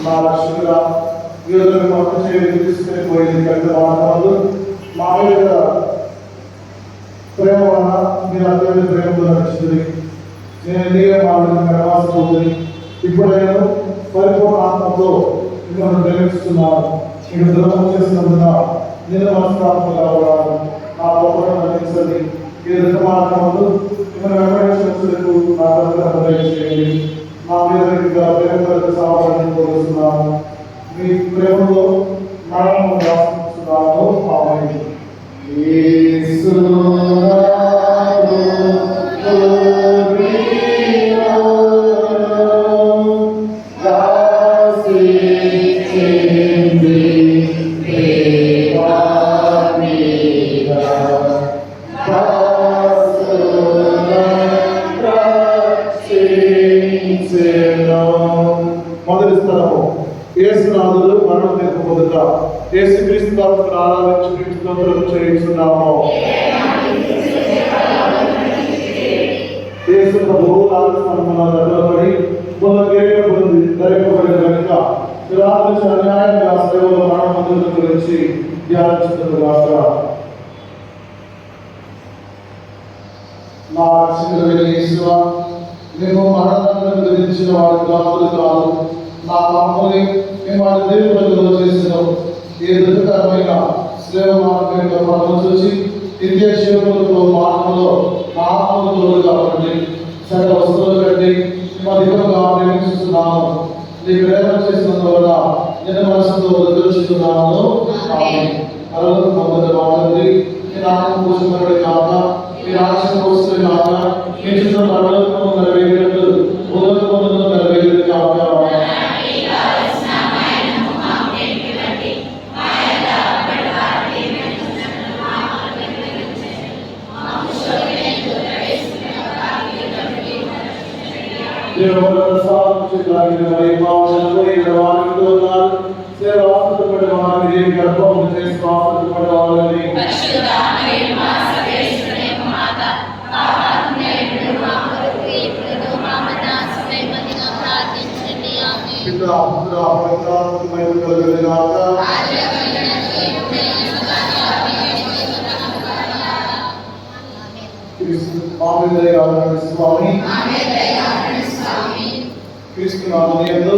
నా రక్షకుడా ఈరోజు మొత్తం చేయడానికి తీసుకుని పోయింది పెద్ద మాటలు మా మీద ప్రేమ వలన మీరు అత్యంత ప్రేమతో నడుస్తుంది. నేను నీవే మాటలు ప్రవాసపోతుంది. ఇప్పుడు నేను పరిపూర్ణ ఆత్మతో మిమ్మల్ని ప్రేమిస్తున్నాను. మీరు ద్రోహం చేసినందున నేను మనస్తాత్మగా ఉన్నాను. నా లోపల నటించండి. ఈ రెండు మార్గములు మిమ్మల్ని వెంబడించినందుకు నా అనుగ్రహం దయచేయండి. నా మీద ప్రేమ సావాలని కోరుతున్నాను. మీ ప్రేమలో మరణము దాస్తున్నాను. ఆమేన్. మొదటి స్థలము యేసునాథుడు మరణం తెప్పబోదుట. యేసుక్రీస్తు ప్రభువును ఆరాధించి స్తోత్రం చేయుచున్నాము. యేసు ప్రభువు ఆరాధనపడి ధరింపబడిన కనుక రాత్రి అన్యాయంగా సేవలో మరణం గురించి ధ్యానించుతున్నారు. నా రక్షకుడైన యేసువా, మేము మరణాలను విధించిన వారి కాదు కాదు. నా పాపని మేము వారి దేవుడు చేసినాం. ఏ దుఃఖకరమైన శ్రేవ మార్గంగా మనం చూసి నిత్య జీవనంలో మార్గంలో ఆత్మలో కాబట్టి సకల వస్తువులు కంటే మేము అధికంగా ప్రేమిస్తున్నాము. నీ ప్రేమ చేసినందువల్ల నేను మనసుతో వదిలిస్తున్నాను. అరవై మొదటి బాగుంది. నేను ఆత్మ పోషించబడి కాక మీ రాష్ట్రం పోషించే కాక మీ చిన్న పర్వతం నెరవేరినట్టు ఉదయం నెరవేరేది కాక. స్వామి క్రీస్తు నామమునందు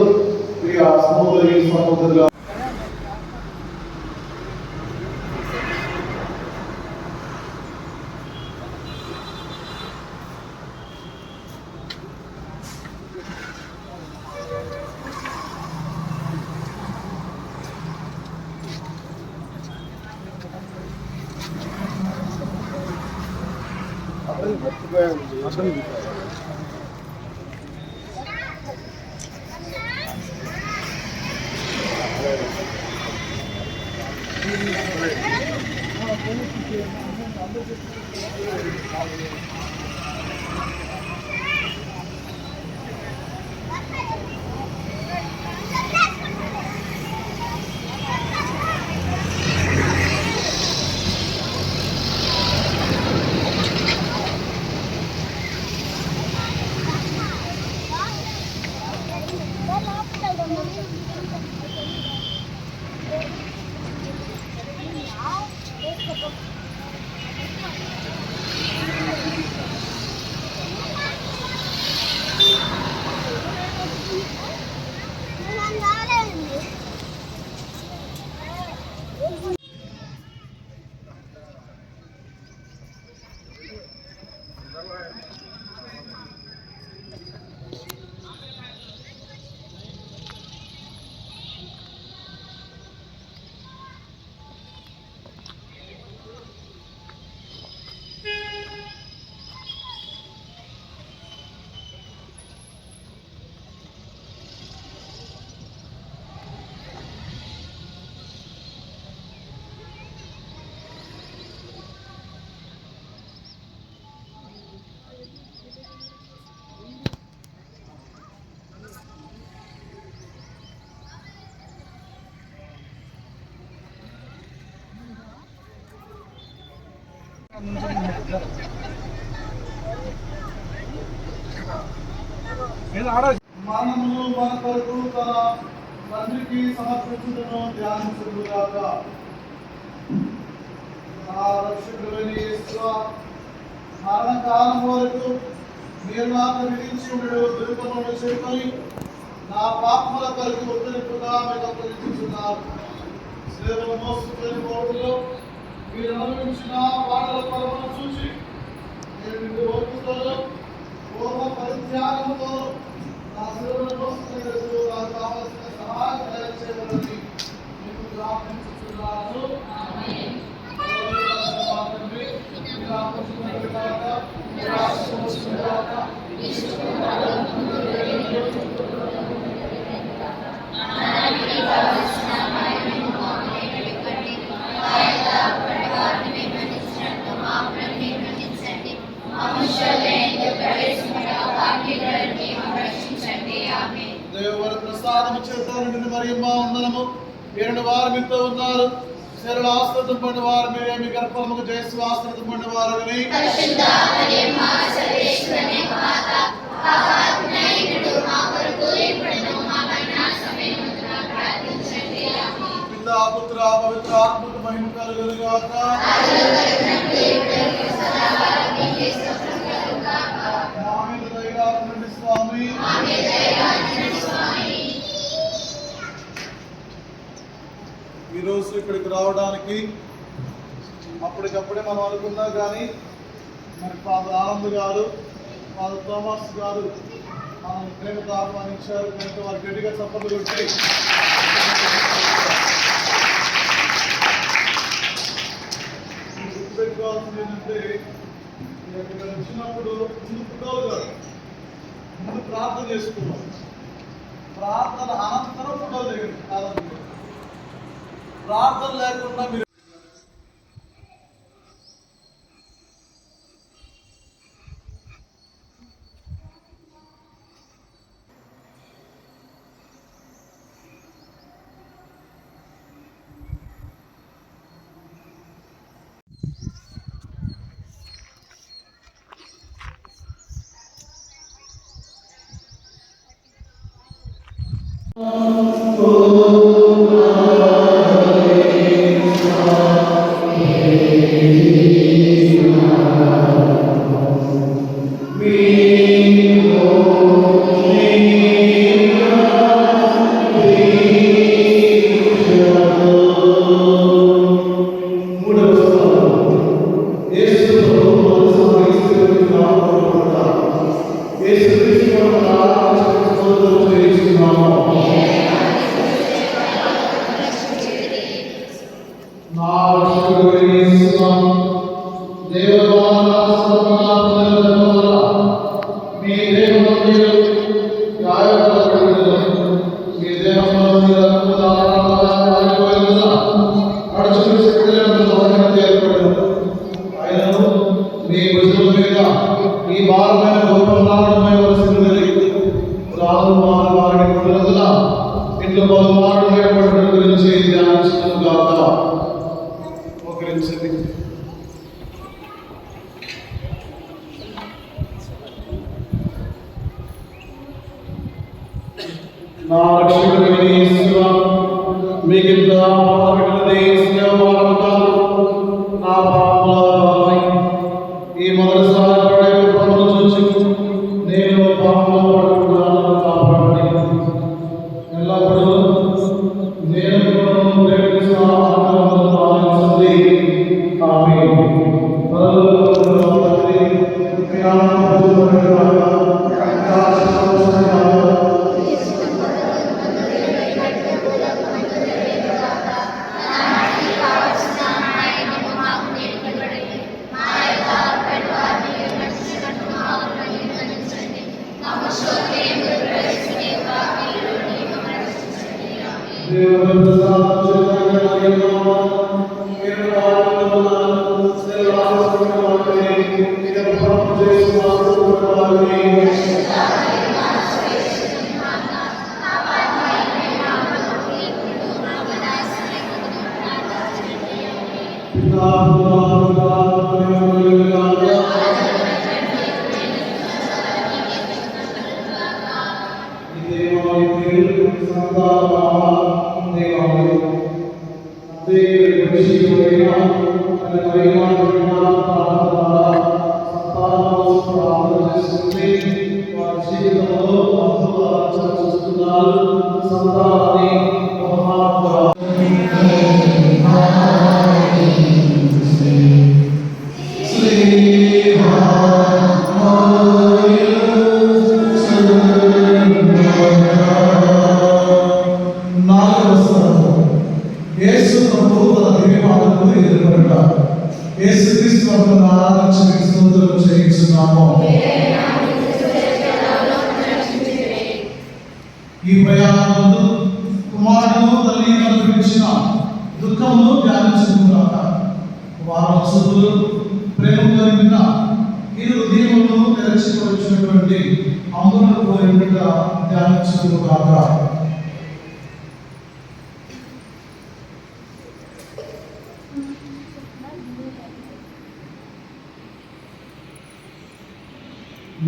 ప్రియ సహోదరి సహోదరులారా, మనము మన కొరకు తన తండ్రికి సమర్పించుటను ధ్యానించుదుగాక. నా రక్షకుడైన యేసువా, మరణకాలం వరకు మీరు నాకు విధించి ఉండడు దుర్గములను చేరుకొని నా పాపముల కొరకు ఉత్తరింపుగా మీకు అప్పగించుచున్నారు. సేవలు మోసుకొని పోటులో మీరు అనుభవించిన వాడల పరమను చూసి నేను ఓపికతో పూర్వ పరిత్యాగంతో నా సేవలు మోసుకునేందుకు నాకు కావలసిన సహాయం దయచేయమని మీకు ప్రార్థించుచున్నాను. దేవుని ప్రసాదము చేత నిన్ను మరియమ్మ వందనము. ఏడు వారు మీతో ఉన్నారు. శరీర ఆశ్రతం పడిన వారు మీరేమి గర్భముకు చేసి ఆశ్రతం పడిన వారు పితా పుత్ర పవిత్ర ఆత్మకు మహిమ కలుగునుగాక. స్వామి ఈరోజు ఇక్కడికి రావడానికి అప్పటికప్పుడే మనం అనుకున్నా కానీ మరి ఫాదర్ ఆనంద్ గారు, ఫాదర్ థామస్ గారు మనం ప్రేమతో ఆహ్వానించారు. కనుక వారు గట్టిగా చప్పట్లు కొట్టి గుర్తుపెట్టుకోవాల్సింది ఏంటంటే ఇక్కడ వచ్చినప్పుడు ముందు ఫోటోలు కాదు, ముందు ప్రార్థన చేసుకున్నాం. ప్రార్థన అనంతరం ఫోటోలు దిగండి. ప్రార్థన లేకుండా మీరు ఈ భారమైన ఇంట్లో మాట్లాడేటువంటి గురించి ధ్యానించుగాక. మోకరించండి. నా రక్షకుడైన యేసువా, మిగిలిన నా పాపముల ఈ మొదటిసారి పడే పనులు చూసి నేను పాపంలో పడకుండా కాపాడండి. ఎల్లప్పుడూ నేను ప్రేమించిన పాలించండి. ఆమేన్. Santo సంతానాన్ని ఈ ప్రయాణంలో కుమారుడు తల్లి అనుభవించిన దుఃఖమును ధ్యానించుకున్నాక వారు చూపులు ప్రేమ కలిగిన ఇరు దీవులను తెరచికొచ్చినటువంటి అమ్ములను కోరికగా ధ్యానించుకున్నాక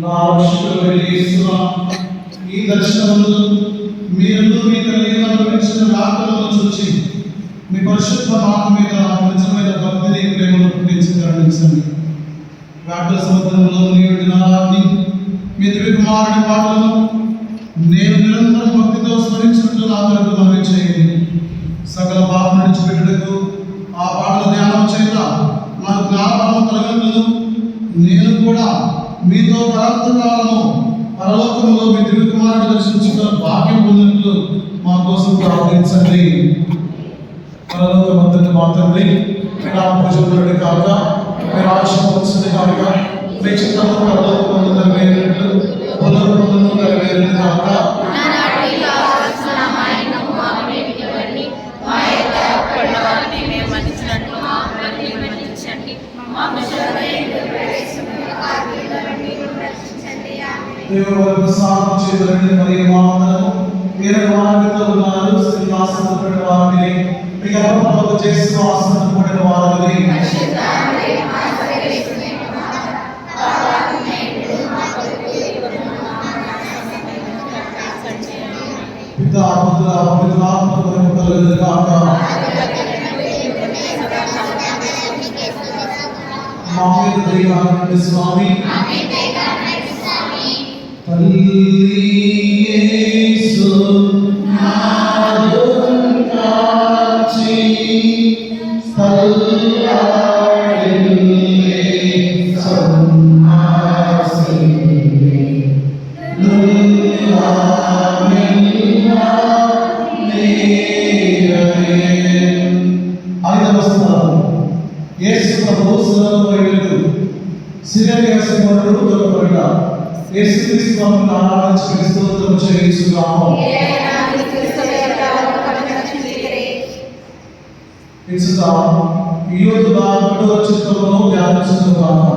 నా రక్షకుడైన యేసువా, ఈ దర్శనములు మీరు మీ తల్లిదండ్రులు అనుభవించిన రాకలను చూచి మీ పరిశుద్ధ మాట మీద నిజమైన భక్తిని ప్రేమను పుట్టించి కరుణించండి. వ్యాకుల సముద్రంలో నీటిని మీ దివ్య కుమారుడి పాటలను నేను నిరంతరం భక్తితో స్మరించినట్లు నా కొరకు మనవి చేయండి. సకల పాపం విడిచిపెట్టుటకు ఆ పాటల ధ్యానం చేత నా జ్ఞాపకం కలగలను. నేను కూడా మీతో పరాంతకాలము పరలోకంలో మీ దివ్య కుమారుడు దర్శించుకున్న భాగ్యం పొందినట్లు మా కోసం ప్రార్థించండి. పరలోకమంతటి మా తండ్రి, పూజలు కాక మీరు ఆశించండి కాక మీ చిత్తము పరలోకమందు నెరవేరినట్లు పరలోకమందు నెరవేరిన కాక దేవుడు సాధన చేయబడిన మరియు మానవులను మీరు మార్గంలో ఉన్నారు. శ్రీనివాసపడిన వారిని మీ గర్భంలో చేసి ఆసనపడిన వారిని పితా పుత్ర పవిత్రాత్మ కలుగును గాక. మా మీద దయగా స్వామి. తల్లి యేసు నాదుని కాచి తల్లాడిల్లే సన్నాసిని నుల్లా మిల్లా నీరయన్. ఐదవ స్థలం యేసు ప్రభు శిలువపై వెలుగు శిరవేసినప్పుడు దొరకబడిన యేసుక్రీస్తు నామమున ఆరాధించి స్తోత్రం చేయించుదాము. ఈ రోజు నా రెండవ చిత్రంలో ధ్యానించుకుందాము.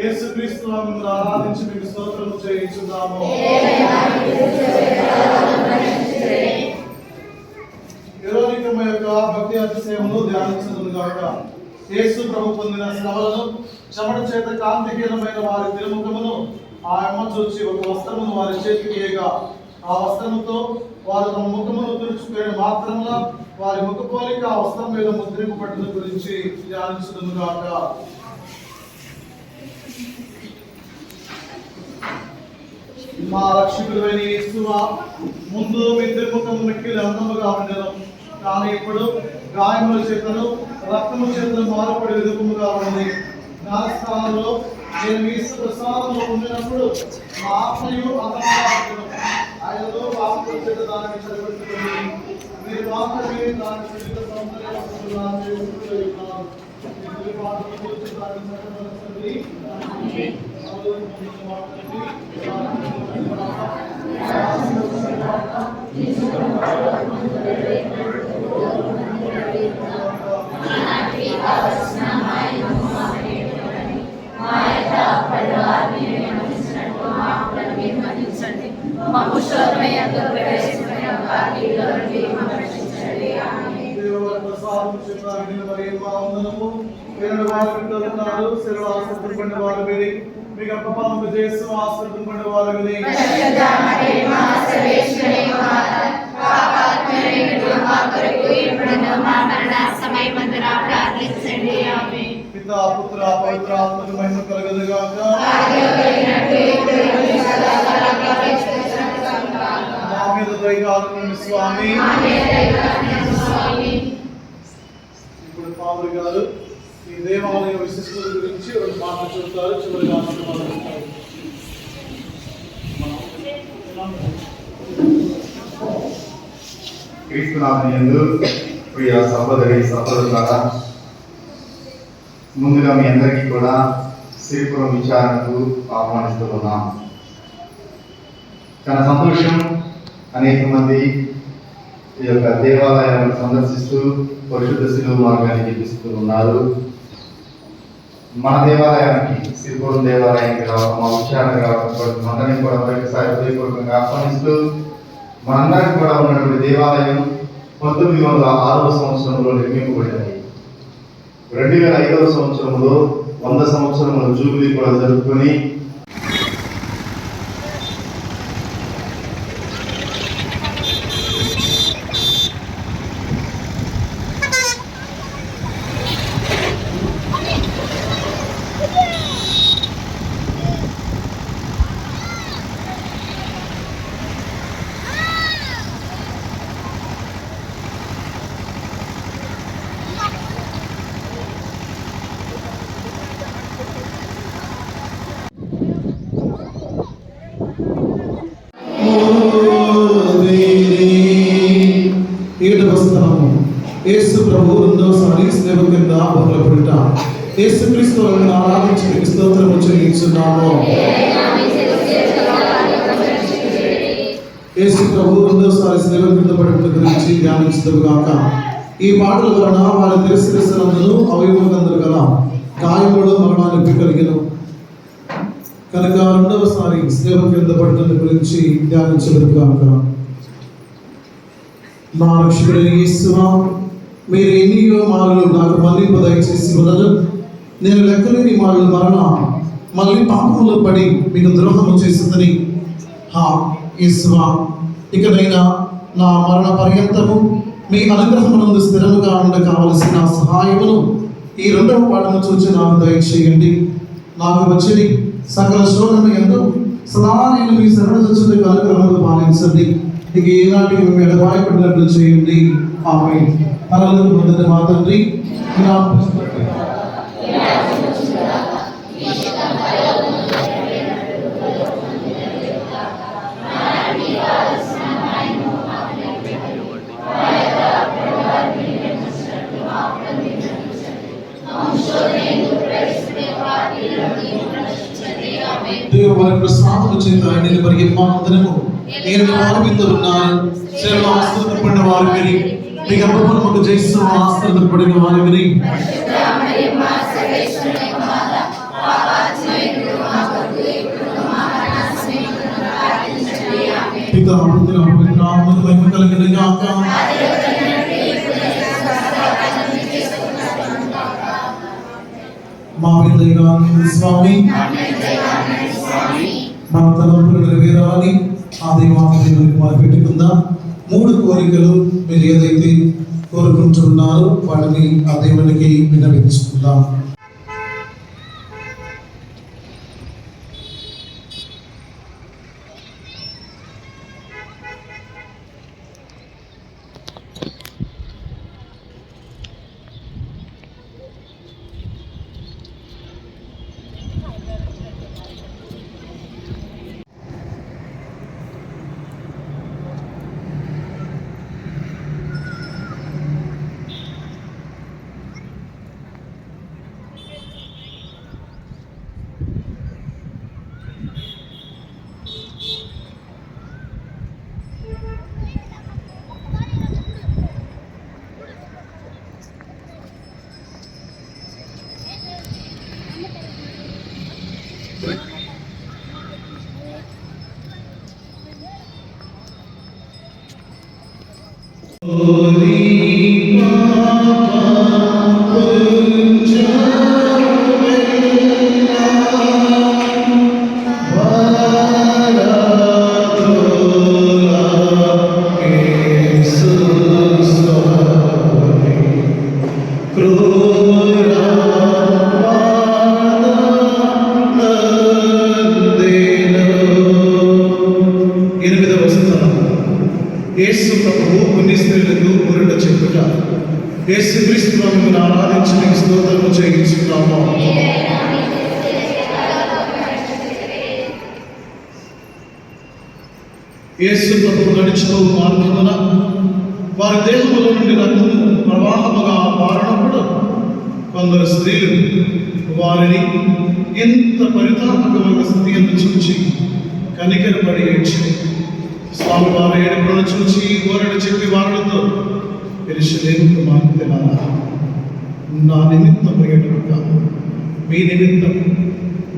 యేసుక్రీస్తు నామమున ఆరాధించి మీకు స్తోత్రం చేయించుదాము. యెరూషలేము యొక్క భక్తి అతిశయమును ధ్యానించుదుము గాక. యేసు ప్రభు పొందిన శ్రమలను చెమట చేత కాంతిహీనమైన వారి తిరుముఖమును ఆ అమ్మ చూచి ఒక వస్త్రమును వారి చేతికి ఇయ్యగా ఆ వస్త్రముతో వారు తమ ముఖమును తుడుచుకునే మాత్రమున వారి ముఖ పోలిక ఆ వస్త్రం మీద ముద్రింపబడిన గురించి ధ్యానించుదుము గాక. మా రక్షకుడైన యేసువా, ముందు మీ తిరుముఖము మిక్కిలి అందముగా ఉండెను, కానీ ఇప్పుడు గాయముల చేతను రక్తము చేతను మారపడి విధముగా ఉంది. నా స్థానంలో నేను మీ ప్రసాదంలో ఉండినప్పుడు మా ఆత్మయు అందముగా ఉండెను. ఆయనలో ఆత్మ చేత దానికి సరిపెట్టుకుని మీరు మాత్రమే దాని శరీర మా పుష్పమే అందరూ ప్రవేశించిన వారు చెప్పిన మరి మా వందనము వేరే వారు వింటున్నారు శరీర ఆసక్తిపడిన వారు విని మీకు అప్పపాము చేస్తూ ఆసక్తిపడిన వారు విని పితా పుత్ర పవిత్ర ఆత్మకు మహిమ కలుగునుగాక. మా మీద దయగాలను స్వామి. ఇప్పుడు పావులు గారు ఈ దేవాలయ విశిష్టత గురించి రెండు మాటలు చెబుతారు. చివరిగా క్రీస్తునాథునియందు ప్రియ సహోదరి సహోదరులారా, ముందుగా మీ అందరికీ కూడా సిరిపురం విచారణకు ఆహ్వానిస్తూ ఉన్నాం. చాలా సంతోషం. అనేక మంది ఈ యొక్క దేవాలయాలను సందర్శిస్తూ పరిశుద్ధ శిలువ మార్గాన్ని చూపిస్తూ ఉన్నారు. మన దేవాలయానికి, సిరిపురం దేవాలయానికి రావడం, మా విచారణకు రావడం అందరినీ కూడా మరొకసారి హృదయపూర్వకంగా ఆహ్వానిస్తూ, మనందరికీ కూడా ఉన్నటువంటి దేవాలయం 1906వ సంవత్సరంలో నిర్మింపబడినది. 2005వ సంవత్సరంలో 100 సంవత్సరముల జూబిలీ కూడా జరుపుకొని యేసు ప్రభు రెండోసారి సేవ కింద బహుళపడుట యేసుక్రీస్తు ఆరాధించి స్తోత్రము చెల్లించున్నాము. యేసు ప్రభు రెండోసారి సేవ కింద పడుట గురించి ధ్యానించుదుగాక. ఈ పాటల వలన వారి తిరస్కరించినందును అవయవమందరు గల గాయముడు మరణానికి కలిగిన కనుక రెండవసారి సేవ కింద పడుట గురించి ధ్యానించుదుగాక. నా రక్షకుడైన యేసువా, మీరు ఎన్నో మార్లు నాకు మన్నింపు దయచేసి వదలు. నేను లెక్కలేని మార్లు మరణ మళ్ళీ పాపంలో పడి మీకు ద్రోహము చేస్తుందని యేసువా, ఇకనైనా నా మరణ పర్యంతము మీ అనుగ్రహమునందు స్థిరముగా ఉండ కావలసిన సహాయమును ఈ రెండవ పాఠము చూచి నాకు దయచేయండి. నాకు వచ్చిన సకల శోధన ఎందు సదా నేను మీ శరణ చచ్చుటకు అనుగ్రహములు పాలించండి. ఇక ఏనాటికి మేము ఎడబాయపడినట్లు చేయండి. ఆమేన్. పరలోక మందున మా తండ్రి, దేవుని ప్రసాదము చేత ఆయన పరిగెత్తాము. నేను వారి మీద ఉన్నాను. సేవలో ఆశ్రదపడిన వారు విని మీ గర్భఫలముకు జయిస్తూ ఆశ్రదపడిన వారు విని పితా పుత్ర పవిత్ర ఆత్మకు మహిమ కలుగునుగాక. మా విదయగా స్వామి, మన తలంపులు నెరవేరాలని ఆ దేవాలయాన్ని మనం పెట్టుకుందాం. 3 కోరికలు మీరు ఏదైతే కోరుకుంటున్నారో వాటిని ఆ దేవునికి విన్నవించుకుందాం. రక్షకుడుగా యేసుక్రీస్తును మిమ్మల్ని ఆరాధించి మీకు స్తోత్రము చేయించున్నాము. యేసు ప్రభువు నడిచిన మార్గమున వారి దేహములో నుండి రక్తము ప్రవాహముగా మారినప్పుడు కొందరు స్త్రీలు వారిని ఎంత పరితాపకమైన స్థితి ಎಂದು చూచి కనికరపడి ఏడ్చి స్వామి వారి ఏడుపులను చూచి వారిని చెప్పి వారితో యెరూషలేము కుమార్తెలారా, నా నిమిత్తము ఏడవక మీ నిమిత్తం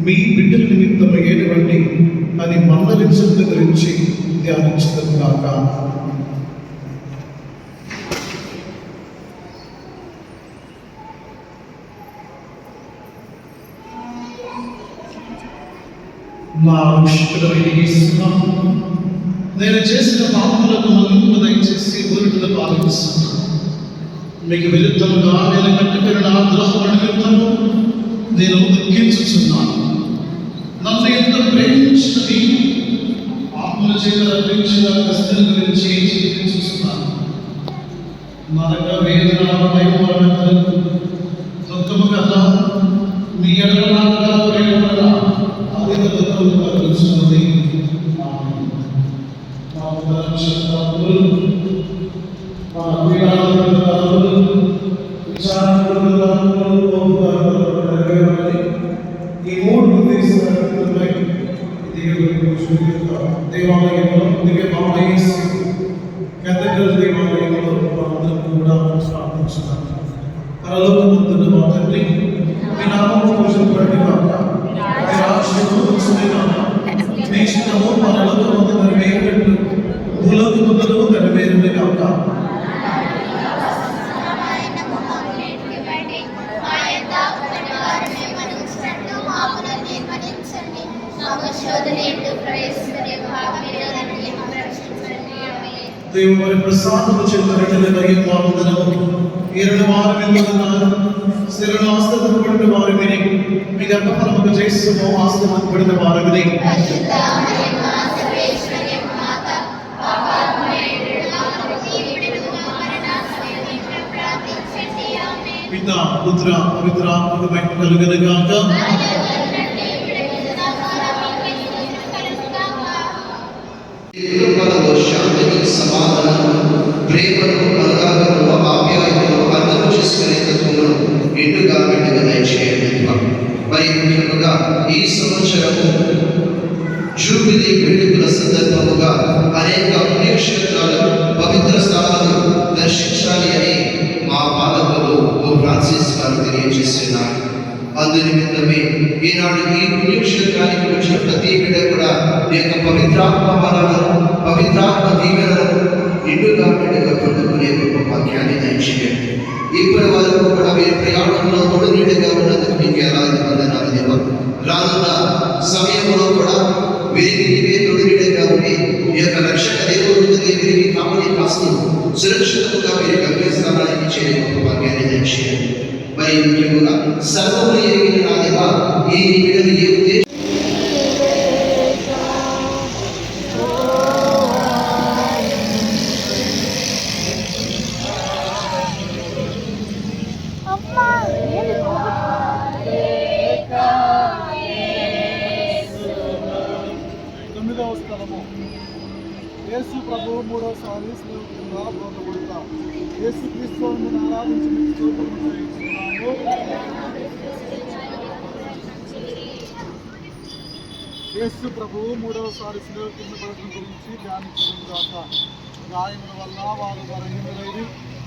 మీ బిడ్డల నిమిత్తము ఏడవండి అని మందలించడం గురించి ధ్యానించడం కాక. నా రక్షకుడైన యేసువా, నేను చేసిన పాపములకు మన్నింపు దయచేసి ఊరిటల పాలిస్తున్నాను. మీకు విరుద్ధముగా నేను కట్టుకున్న నా ద్రోహముల నిమిత్తము నేను దుఃఖించుచున్నాను. నన్ను ఎంత ప్రేమించిన నీవు పాపముల చేత రక్షించిన కష్టం గురించి చింతించుతున్నాను. నరక వేదన భయం వలన కలుగు దుఃఖము కన్నా మీ ఎడల నాకు గల ప్రేమ వలన అధిక దుఃఖము కలుగుతున్నది. ఈ మూడు దేశాలపై దేవాలయంలో కేథడ్రల్ దేవాలయంలో అందరం కూడా ప్రార్థించున్నాం. పరలోకమందున్న మా తండ్రి, మీ నామము పూజింపబడును గాక, మీ రాజ్యము వచ్చును గాక, మీ చిత్తము పరలోకమందు నెరవేరునట్లు భూలోకమందును నెరవేరును గాక. దేవుని ప్రసాదము చేత రెడలై వారందరము ఏరణ వారు విందున్నారు. స్థిరను ఆస్తపడిన వారు విని మీ గర్భఫలముకు చేస్తున్న ఆస్తపడిన వారు విని పిత పుత్ర పవిత్రాత్మకు మహిమ కలుగును గాక. శాంతిని, సమాధానము, ప్రేమను, అనురాగము, ఆప్యాయతను, అర్థం చేసుకునే తత్వమును నిండుగా మెండుగా దయచేయండి. మరి ముఖ్యముగా ఈ సంవత్సరము జూబిలీ వేడుకల సందర్భముగా అనేక పుణ్యక్షేత్రాలు, పవిత్ర స్థలాలు దర్శించాలి అని మా పాలకులు ఓ ఫ్రాన్సిస్ గారు తెలియజేస్తున్నారు. అందునిమిత్తమే ఈనాడు ఈ పుణ్యక్షేత్రానికి వచ్చిన ప్రతి బిడ్డ కూడా ఈ యొక్క పవిత్రాత్మ వరాలను, పవిత్రాత్మ దీవెనలను నిండుగా బిడ్డగా పొందుకునే గొప్ప భాగ్యాన్ని దయచేయండి. ఇప్పటి వరకు కూడా మీరు ప్రయాణంలో తోడు నీడగా ఉన్నందుకు మీకు ఎలాంటి వందనాలు దేవా. రానున్న సమయంలో కూడా వీరికి నీవే తోడు నీడగా ఉండి ఈ యొక్క రక్షణ దేవుడికి వీరికి కామని కాస్తూ సురక్షితంగా మీరు గమ్యస్థానానికి చేరే గొప్ప భాగ్యాన్ని దయచేయండి. మరి ముఖ్యంగా సర్వము ఎరిగిన నా దేవా, ఈ బిడ్డలు ఏ ఉద్దేశం స్థలము యేసు ప్రభువు మూడోసారి స్నేహ కింద బోధపడతాం. యేసు క్రీస్తువును ఆరాధించి యేసు ప్రభువు మూడవసారి స్నేహ కింద పడటం గురించి ధ్యానించడం గాక. గాయముల వల్ల వారు బలహీనులైన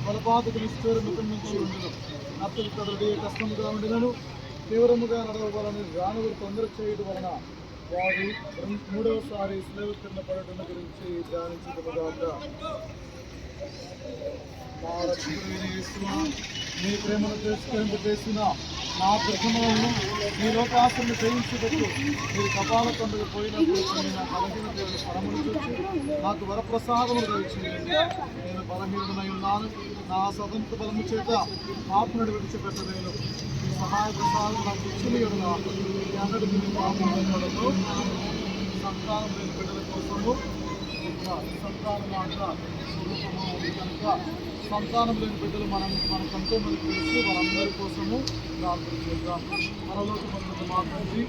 బలపాతకులు నిష్ఠూరముఖం నుంచి ఉండడం, నత్తలు కదలడి కష్టముగా ఉండినను తీవ్రముగా నడవలని రానుగురు తొందర చేయడం వలన వారు మూడవసారి స్నేహ కింద పడటం గురించి ధ్యానించడం గాక. మా రక్షకుడైన యేసువా, మీ ప్రేమను తెలుసుకునేందుకు చేసిన నా ప్రథమలను మీ లోకాశను జయించుటకు మీరు కపాల పండుగ పోయినప్పుడు నా బలహీన దేవుని ఫలమును చూసి నాకు వరప్రసాదములు దయచేయండి. నేను బలహీనుడనై ఉన్నాను. నా స్వతంత్ర బలము చేత పాపనుడు విడిచిపెట్టలేను. మీ సహాయ ప్రసాదం నాకు ఇచ్చిన అన్నడు మీ పాపను సంతానం లేని బిడ్డల కోసము సంతానం మాట స్వరూపము ఉంది కనుక సంతానం లేని బిడ్డలు మనకంటే మనకు తెలుసు. వారందరి కోసము ప్రార్థన చేద్దాం. మనలోకి మనకు మా తండ్రి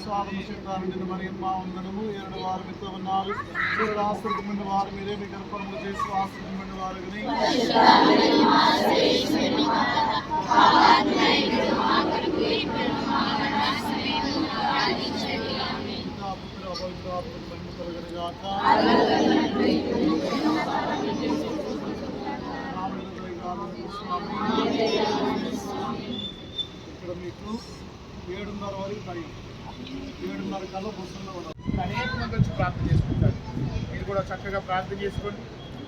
స్వాగతం చెప్పారు. మరి మా వందనము 7 వారు మీతో ఉన్నారు. దేవుడు ఆశ్రయించిన వారు మీరే మీ గర్భములు చేసి ఆశ్రయించిన వారు ఇక్కడ మీకు 7:30 వరకు టైం. 7:30 కల్లా బస్సుల్లో ఉన్నారు. అనేక మంది వచ్చి ప్రార్థన చేసుకుంటారు. మీరు కూడా చక్కగా ప్రార్థన చేసుకోండి.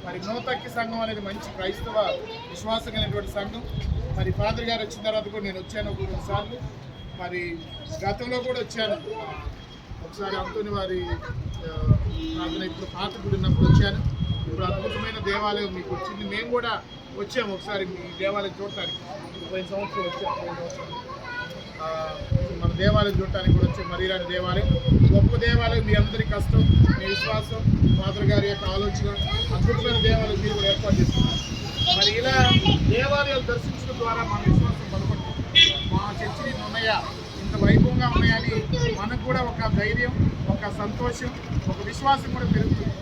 మరి నూతక్కి సంఘం అనేది మంచి క్రైస్తవ విశ్వాసం కలిగినటువంటి సంఘం. మరి ఫాదర్ గారు వచ్చిన తర్వాత కూడా నేను వచ్చాను 2 సార్లు. మరి గతంలో కూడా వచ్చాను. ఒకసారి అంతోని వారి ప్రార్థన ఇప్పుడు పాత గుడి ఉన్నప్పుడు వచ్చాను. ఇప్పుడు అద్భుతమైన దేవాలయం మీకు వచ్చింది. మేము కూడా వచ్చాము ఒకసారి మీ దేవాలయం చూడటానికి. 20 సంవత్సరాలు వచ్చాము. మన దేవాలయం చూడటానికి కూడా వచ్చే మరీరాని దేవాలయం గొప్ప దేవాలయం. మీ అందరి కష్టం, మీ విశ్వాసం, ఫాదర్ గారి యొక్క ఆలోచన, అద్భుతమైన దేవాలయం మీరు కూడా ఏర్పాటు చేస్తున్నారు. మరి ఇలా దేవాలయాలు దర్శించడం ద్వారా మన విశ్వాసం బలపడుతుంది. మా చర్చిని ఉన్నాయా, ఇంత వైభవంగా ఉన్నాయని మనకు కూడా ఒక ధైర్యం, ఒక సంతోషం, ఒక విశ్వాసం కూడా పెరుగుతుంది.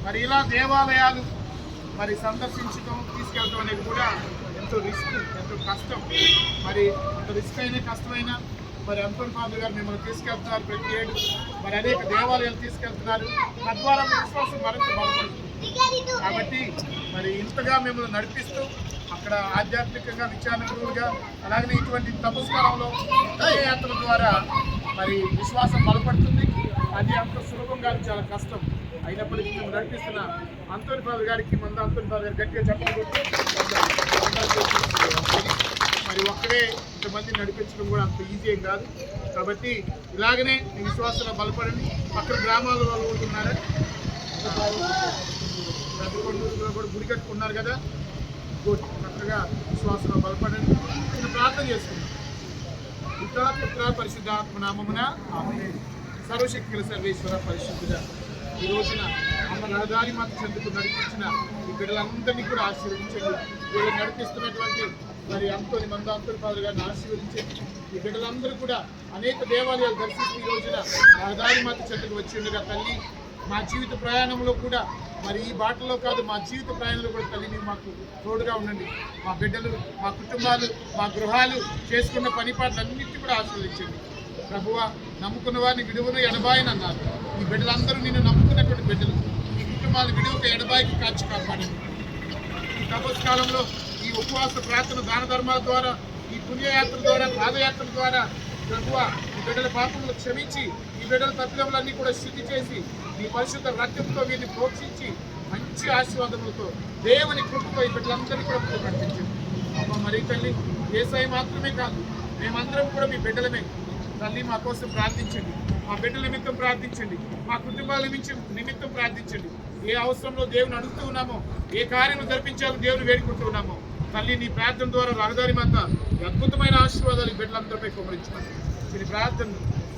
మరి ఇలా దేవాలయాలు మరి సందర్శించడం, తీసుకెళ్ళడం అనేది కూడా ఎంతో రిస్క్, ఎంతో కష్టం. మరి అంత రిస్క్ అయినా కష్టమైనా మరి అంతోని ఫాదర్ గారు మిమ్మల్ని తీసుకెళ్తున్నారు. ప్రతి ఏడు మరి అనేక దేవాలయాలు తీసుకెళ్తున్నారు. తద్వారా మీ విశ్వాసం మరింత బలపడుతుంది. కాబట్టి మరి ఇంతగా మిమ్మల్ని నడిపిస్తూ అక్కడ ఆధ్యాత్మికంగా విచారణ గురువుగా, అలాగే ఇటువంటి తపస్కారంలో యాత్ర ద్వారా మరి విశ్వాసం బలపడుతుంది. అది అంత సులభంగా చాలా కష్టం. అయినప్పటికీ మేము నడిపిస్తున్న అంతోని ఫాదర్ గారికి అంతోని ఫాదర్ గారు గట్టిగా చెప్పకూడదు. మరి ఒక్కడే ఇంతమంది నడిపించడం కూడా అంత ఈజీ ఏం కాదు. కాబట్టి ఇలాగనే మీ విశ్వాసంలో బలపడండి. పక్కన గ్రామాల వాళ్ళు ఉంటున్నారు, పెద్దకొండూరులో కూడా గుడి కట్టుకున్నారు కదా, చక్కగా విశ్వాసంలో బలపడండి. నేను ప్రార్థన చేసుకున్నాను. పితా పుత్ర పరిశుద్ధాత్మ నామమున ఆమేన్. సర్వశక్తుల సర్వేశ్వర పరిశుద్ధుడా, ఈ రోజున అమ్మ రహదారి మాత చెందుకు నడిపించిన ఈ బిడ్డలందరినీ కూడా ఆశీర్వదించండి. వీళ్ళు నడిపిస్తున్నటువంటి మరి అంతోని ఫాదర్ గారిని ఆశీర్వదించండి. ఈ బిడ్డలందరూ కూడా అనేక దేవాలయాలు దర్శిస్తూ ఈ రోజున రహదారి మాత చెందుకు వచ్చి ఉండగా తల్లి, మా జీవిత ప్రయాణంలో కూడా మరి ఈ బాటలో కాదు, మా జీవిత ప్రయాణంలో కూడా తల్లి మీరు మాకు తోడుగా ఉండండి. మా బిడ్డలు, మా కుటుంబాలు, మా గృహాలు, చేసుకున్న పని పాటలన్నింటినీ కూడా ఆశీర్వదించండి. ప్రభువా, నమ్ముకున్న వారిని విడువను ఎడబాయని అన్నారు. ఈ బిడ్డలందరూ నిన్ను నమ్ముకున్నటువంటి బిడ్డలు. ఈ కుటుంబాలు విడువక ఎడబాయికి కాచి కాపాడండి. ఈ తపస్కాలంలో ఈ ఉపవాస ప్రార్థన, దాన ధర్మాల ద్వారా, ఈ పుణ్యయాత్ర ద్వారా, పాదయాత్ర ద్వారా ప్రభువా ఈ బిడ్డల పాపములు క్షమించి, ఈ బిడ్డల తప్పిదములన్నీ కూడా శుద్ధి చేసి, మీ పరిశుద్ధ రక్తంతో వీరిని ప్రోక్షించి మంచి ఆశీర్వాదములతో దేవుని కృపతో ఈ బిడ్డలందరినీ కూడా నడిపించండి. అమ్మ మరి తల్లి, యేసయ్య మాత్రమే కాదు, మేమందరం కూడా మీ బిడ్డలమే. తల్లి మా కోసం ప్రార్థించండి. మా బిడ్డల నిమిత్తం ప్రార్థించండి. మా కుటుంబాల నిమిత్తం ప్రార్థించండి. ఏ అవసరంలో దేవుని అడుగుతూ ఉన్నామో, ఏ కార్యం జరిపించాలో దేవుని వేడుకుంటూ ఉన్నామో తల్లి, నీ ప్రార్థన ద్వారా రహదారి మాత అద్భుతమైన ఆశీర్వాదాలు ఈ బిడ్డలందరిపై కుమరించున్నాను. దీని ప్రార్థన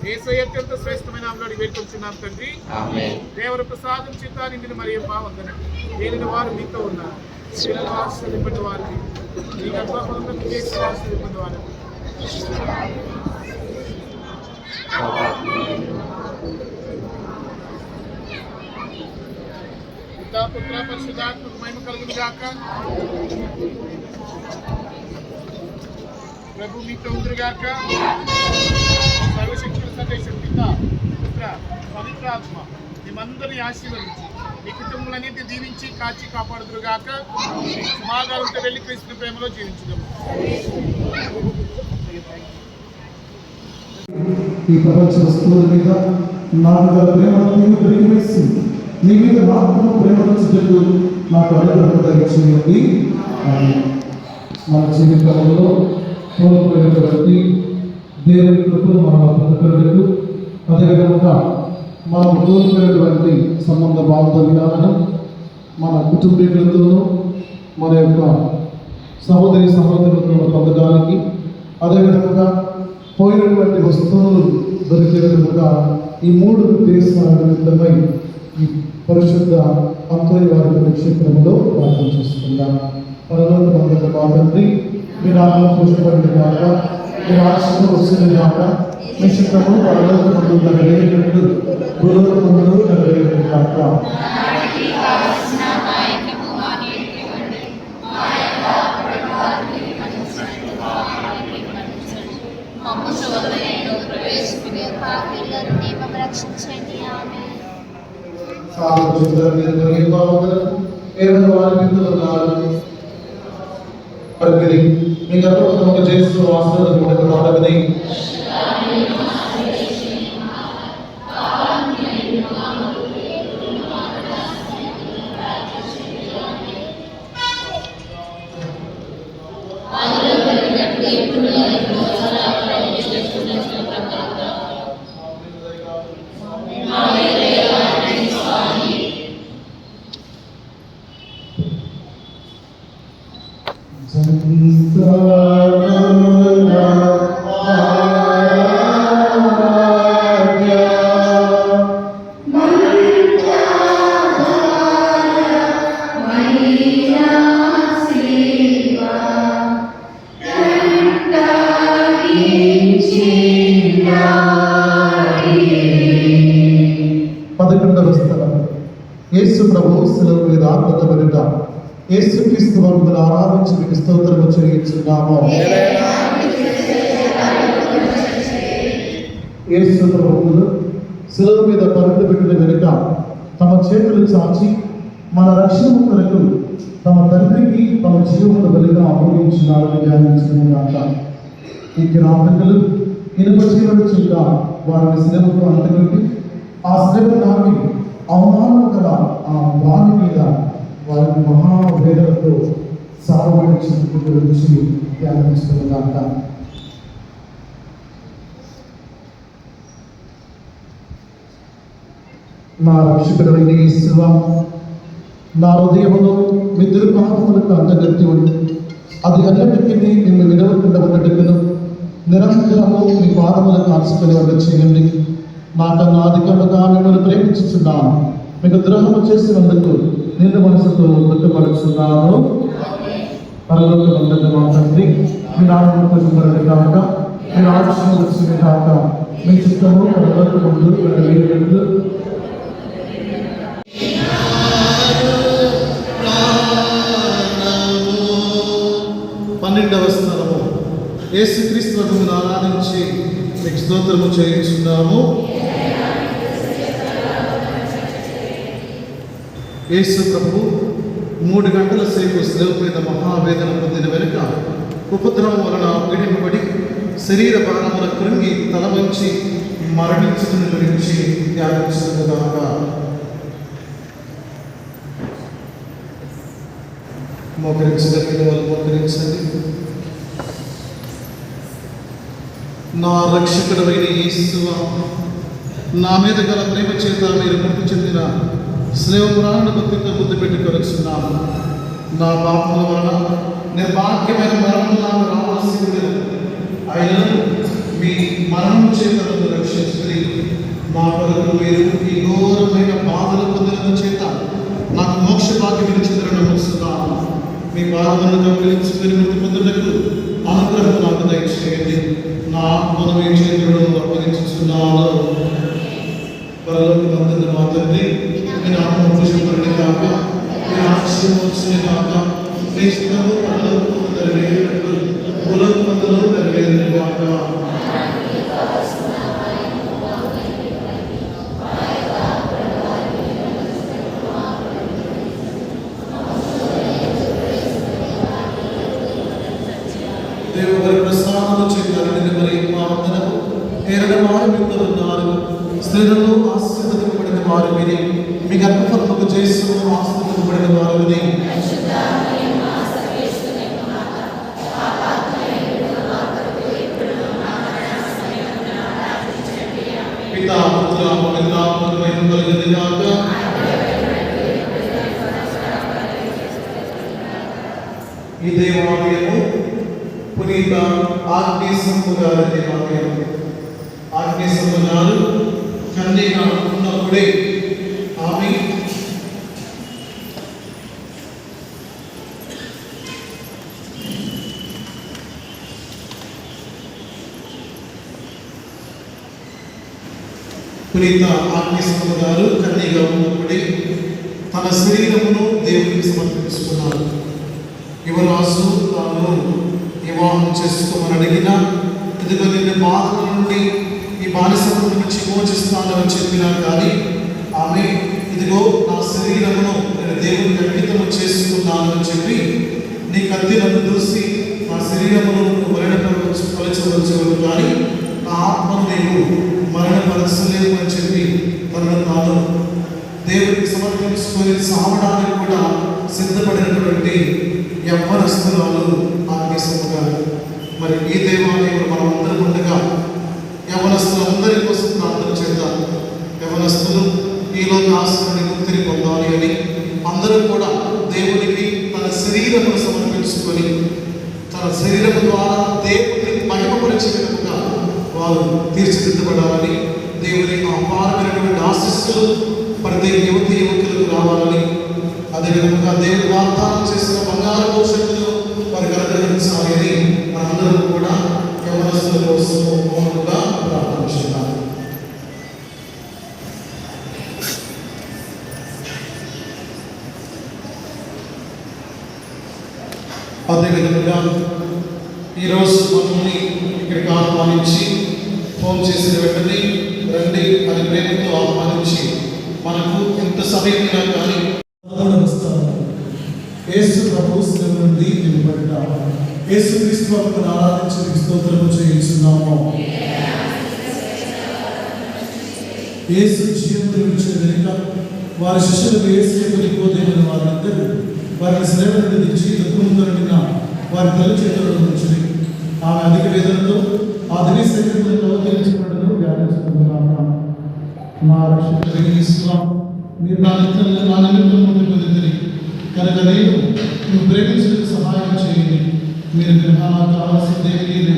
యేసయ్య అత్యంత శ్రేష్టమైన నామములో వేడుకొంచున్నాం తండ్రి. దేవర ప్రసాదం చేత నిన్ను మరి ఏం బాగుందని ఏలిన వారు మీతో ఉన్నారు. శిలను ఆశీర్వదింపటి వారిని, నీ గర్భఫలములను చేసి ఆశీర్వదింపటి వారిని. పితా పుత్ర పరిశుద్ధాత్మకు మహిమ కలుగును గాక. ప్రభు మీతో ఉండుగాక. సర్వశక్తుల సర్వేశ్వరుడు పితా పుత్ర పవిత్రాత్మ మేమందరినీ ఆశీర్వదించి మీ కుటుంబాలన్నింటినీ దీవించి కాచి కాపాడుదురుగాక. సమాధానంతో వెళ్ళి క్రీస్తు ప్రేమలో జీవించుదాము. ఈ ప్రపంచ వస్తువుల మీద నాకు గల ప్రేమను నీవు పెరిగివేసి నీ మీద మాత్రము ప్రేమను నాకు అనుగ్రహం కలిగించింది. మన జీవితంలో కోల్పోయినటువంటి దేవుని కృపను మనం పొందుకునేందుకు, అదేవిధంగా మనం కోల్పోయినటువంటి సంబంధ బాంధవ్యాలను మన కుటుంబీకులతోనూ మన యొక్క సహోదరి సహోదరులతో పొందడానికి, అదేవిధంగా పోయినటువంటి వస్తువులు దొరికే విధంగా ఈ 3 దేశాల నిమిత్తమై ఈ పరిశుద్ధ అంతరి వారి క్షేత్రంలో ప్రార్థన చేసుకుందాం. పరలోక తండ్రి మా తండ్రి, మీ నామం పూజింపబడును గాక, మీ రాజ్యం వచ్చును గాక, మీ చిత్తము పరలోకమందు నెరవేరునట్లు భూలోకమందు నెరవేరును గాక. రక్షించండి. ఆమేన్. సాధువుల మీద కలిగే భావనలు ఏమైనా వారి మీద ఉన్నారు అడిగి మీ గర్భంలో చేస్తూ ఆశీర్వాదం కూడా అడిగి యేసు ప్రభు శిలువ మీద ఆత్మతబడుట యేసు క్రీస్తు వంతులు ఆరాధించి మీకు స్తోత్రము చెల్లించున్నాము. యేసు ప్రభువులు శిలువ మీద పరుగు పెట్టిన వెనుక తమ చేతులు చాచి మన రక్షణ కొరకు తమ తండ్రికి తమ జీవమును బలిగా అమోగించినారని ధ్యానించుకున్నాక ఈ గ్రామకులు ఇనుప జీవన చుక్క వారిని శిలువకు అంటుకుంటూ ఆ శిలువ నాటి అవమానం గల ఆ వారి మీద వారిని మహావేదనతో సాగుబడిచిన గురించి ధ్యానించుకున్నాక నా రక్షకుడైన యేసువా, నా హృదయమును మీ దుర్పాపములకు అంటగట్టి ఉంది. అది అన్నిటికీ నిన్ను విడవకుండా ఉన్నట్టును నిరంతరము మీ పాదములకు ఆశపడి వంట చేయండి. నాకన్నా అధికముగా మిమ్మల్ని ప్రేమించుచున్నాను. మీకు ద్రోహము చేసినందుకు నిన్ను మనసుతో దుఃఖపడుచున్నాను. పరలోకమందున్న మా తండ్రి, మీ నామము పూజింపబడును గాక, మీ రాజ్యం వచ్చును గాక, మీ చిత్తము పరలోకమందు నెరవేరునట్లు. పన్నెండవ స్థలము యేసుక్రీస్తు ప్రభువును ఆరాధించి మీకు స్తోత్రము చేయించున్నాము. యేసు ప్రభు 3 గంటల సేపు శిలువ మీద మహావేదన పొందిన వెనుక ఉపద్రవం వలన పీడింపబడి శరీర భాగమున కృంగి తల వంచి మరణించడం గురించి ధ్యానించుగాక. మోకరించగలిగిన వాళ్ళు మోకరించండి. నా రక్షకుడైన యేసువా, నా మీద గల ప్రేమ చేత మీరు మృతి చెందిన శిలువను భక్తితో ముద్దు పెట్టుకొనుచున్నాను. నా పాపముల వలన నిర్భాగ్యమైన మరణం నాకు రావాల్సింది. అయినా మీ మరణం చేత నన్ను రక్షించుకుని మా కొరకు మీరు ఈ ఘోరమైన బాధలు పొందిన చేత నాకు మోక్ష భాగ్యం ఇచ్చిందని నమ్ముతున్నాను. మీ బాధలను గమనించుకుని మృతి పొందుటకు అనుగ్రహం నాకు దయచేయండి. నా ఆత్మను మీ చేతులను అప్పగించుచున్నాను. పరలోకమందున్న మా తండ్రి, మీ నామము పూజింపబడును గాక, మీ రాజ్యం వచ్చును గాక, మీ చిత్తము పరలోకమందు నెరవేరునట్లు భూలోకమందును నెరవేరును గాక. దేవుని ప్రసాదము చేయాలని మరి మా వందనము ఏరడమారు మీతో ఉన్నారు. స్త్రీలలో ఆశీర్వదింపబడిన వారు విని మీ గర్భఫలముకు చేస్తూ ఆశీర్వదింపబడిన వారు విని పితా పుత్ర పవిత్రాత్మ గాక. ఈ దేవాలయము పునీత ఆగ్నేయస్తంభ గారి దేవాలయం. ఆగ్నేయస్తంభ గారు కన్యగా ఉన్నప్పుడే ఆమె పునీత ఆగ్నేయస్తంభ గారు కన్యగా ఉన్నప్పుడే తన శరీరమును దేవునికి సమర్పించుకున్నారు. యువరాజు తాను వివాహం చేసుకోమని అడిగిన, ఇదిగో నిన్ను బాధల నుండి ఈ బానిసత్వం నుంచి మోచిస్తానని చెప్పినా కానీ ఆమె ఇదిగో నా శరీరమును నేను దేవునికి అంకితము చేసుకున్నానని చెప్పి, నీ కత్తి నన్ను దూసి నా శరీరమును మరణపరచవచ్చు కానీ నా ఆత్మను నేను మరణపరచలేవు అని చెప్పి తనను తాను దేవుడికి సమర్పించుకొని సావడానికి కూడా సిద్ధపడినటువంటి యవ్వనస్తురాలు ఆగ్నేయస్తంభ గారు. మరి ఈ దేవాలయంలో మనం అందరం ఉండగా యవ్వనస్తులందరి కోసం ప్రార్థన చేద్దాం. యవ్వనస్తులు ఈలో ఆశ్రయాన్ని ముక్తిని పొందాలి అని అందరూ కూడా దేవునికి తన శరీరమును సమర్పించుకొని తన శరీరము ద్వారా దేవుడిని మహిమపరిచే విధముగా వారు తీర్చిదిద్దబడాలని, దేవుని అపారమైనటువంటి ఆశీస్సులు ప్రతి యువతి యువకులకు రావాలని, అదేవిధంగా దేవుని వాగ్దానం చేసిన బంగారు భవిష్యత్తును వారికి అనుగ్రహించాలి అని మనందరం కూడా యవ్వనస్తుల కోసం మౌనంగా ప్రార్థించున్నాం. అదేవిధంగా ఈరోజు మమ్మల్ని ఇక్కడికి ఆహ్వానించి ఫోన్ చేసిన వెంటనే రండి అని ప్రేమతో ఆహ్వానించి మనకు ఎంత సమయమైనా కానీ యేసు ప్రభు శ్రమ నుండి నిలబడ్డ యేసు క్రీస్తు వారిని ఆరాధించి స్తోత్రము చేయించున్నాము. యేసు జీవమును విడిచి వెనుక వారి శిష్యులకు యేసు నికోదేమును వారందరూ వారిని శ్రమ నుండి దించి దుఃఖంతో నిండిన వారి తల్లి చేతులను ఉంచి ఆమె అధిక వేదనతో ఆ దిని శరీరంలో అవతరించబడను ధ్యానించుకుంటున్నాను. నా రక్షకుడైన యేసువా, మీరు నా నిమిత్తం ముందుకు పొందింది కనుక నువ్వు ప్రేమించడానికి సహాయం చేయండి. మీరు గ్రహాలకు కావాల్సిందే లేదు.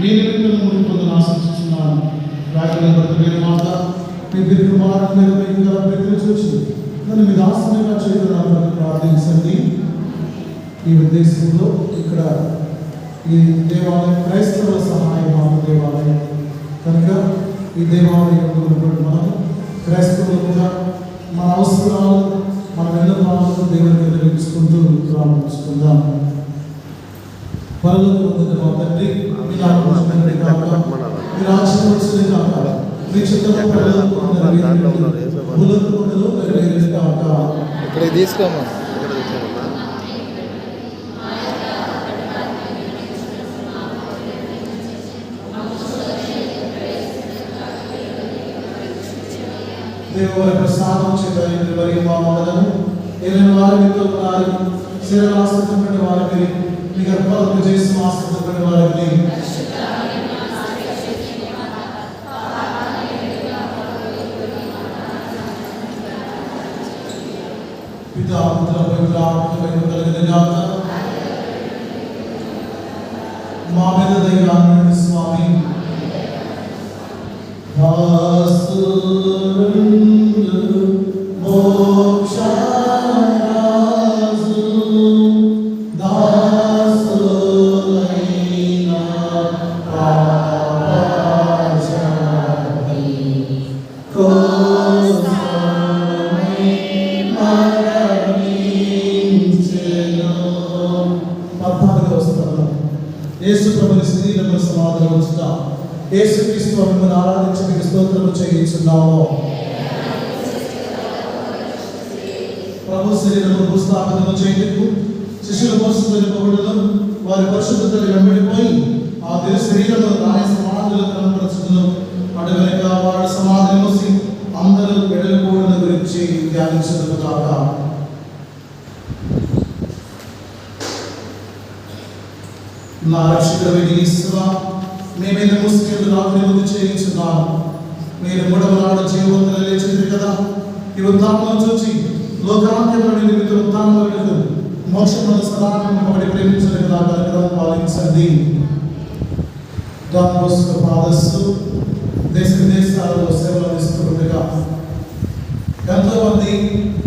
మీ నిమిత్తం ముందుకు పొందని ఆశిస్తున్నాను. రాకడ భర్తమైన మాట మీ బిడ్డ మాట మీకు గల ప్రతి చూసి నన్ను మీ దాసనగా చేయడానికి ప్రార్థించండి. ఈ ఉద్దేశంలో ఇక్కడ ఈ దేవాలయం క్రైస్తవుల సహాయం దేవాలయం కనుక ఈ దేవాలయంలో ఉన్నటువంటి మనం క్రైస్తవులుగా మన అవసరాలు మన విన్నపాలను దేవునికి నిర్వహించుకుంటూ ప్రారంభించుకుందాం. పరలోక మా తండ్రి, మీ నామమున కాక, మీ రాజ్యం వచ్చును కాక, మీ చిత్తము పరలోకమందు నెరవేరునట్లు భూలోకమందును నెరవేరును కాక. ఇక్కడ తీసుకోమా దేవుని ప్రసాదం చేత వరి మా మొదలను ఏదైనా వారి మీతో ఉన్నారు శరీర ఆస్తిపడిన వారికి మీ గర్భాలకు చేసి ఆస్తిపడిన వారికి పితా పుత్ర పవిత్ర ఆత్మపై కలిగిన గాక. మా మీద దైవాన్ని స్వామి యేసు ప్రభుని శరీరమును సమాధిలో ఉంచుతా యేసు క్రీస్తు మిమ్మల్ని ఆరాధించి మీకు స్తోత్రము చేయించున్నాము. ప్రభు శరీరము భూస్థాపనము చేయుటకు శిష్యుల కోసం తెలుపబడను వారి పరిశుద్ధతలు వెంబడిపోయి ఆ దేవ శరీరంలో రాయ సమాధులు కనపరచును. అటు వెనుక వాడు సమాధిని మూసి అందరూ వెడలిపోవడం గురించి ధ్యానించుదురు కాక. నా రక్షకుడైన యేసువా, మీ మీద ముస్లింలు రాత్రి ముందు చేయించున్నాను. మీరు మూడవ నాడు జీవవంతులు లేచింది కదా. ఈ ఉత్థానం చూచి లోకాంత్యంలో నిమిత్తం ఉత్థానం మోక్షముల సదానందపడి ప్రేమించని కదా కార్యక్రమం పాలించండి. డాన్ బోస్కో ఫాదర్స్ దేశ విదేశాలలో సేవలు అందిస్తుండగా ఎంతో మంది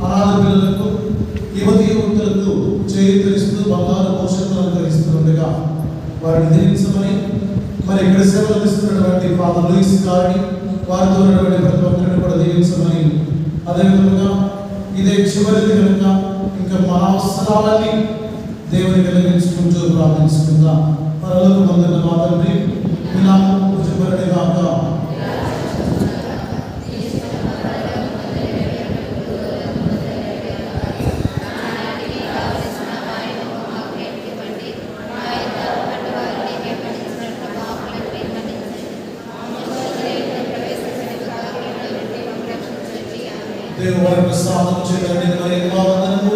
అనాథ పిల్లలకు యువతి యువకులకు చేయూతనిస్తూ బంగారు పోషణలు అనుగ్రహిస్తుండగా వారిని దీవించమని, మరి ఇక్కడ సేవలు అందిస్తున్నటువంటి ఫాదర్ లూయిస్ గారిని, వారితో ఉన్నటువంటి ప్రతి ఒక్కరిని కూడా దీవించమని, అదేవిధంగా ఇదే చివరిది కనుక ఇంకా మా అవసరాలన్నీ దేవుని కలిగించుకుంటూ ప్రార్థించుకుందాం. పరలోకమందున్న మా తండ్రి, మీ నామం పూజింపబడును గాక. దేవుని ప్రసాదం చేత నిండిన మరియు వందనము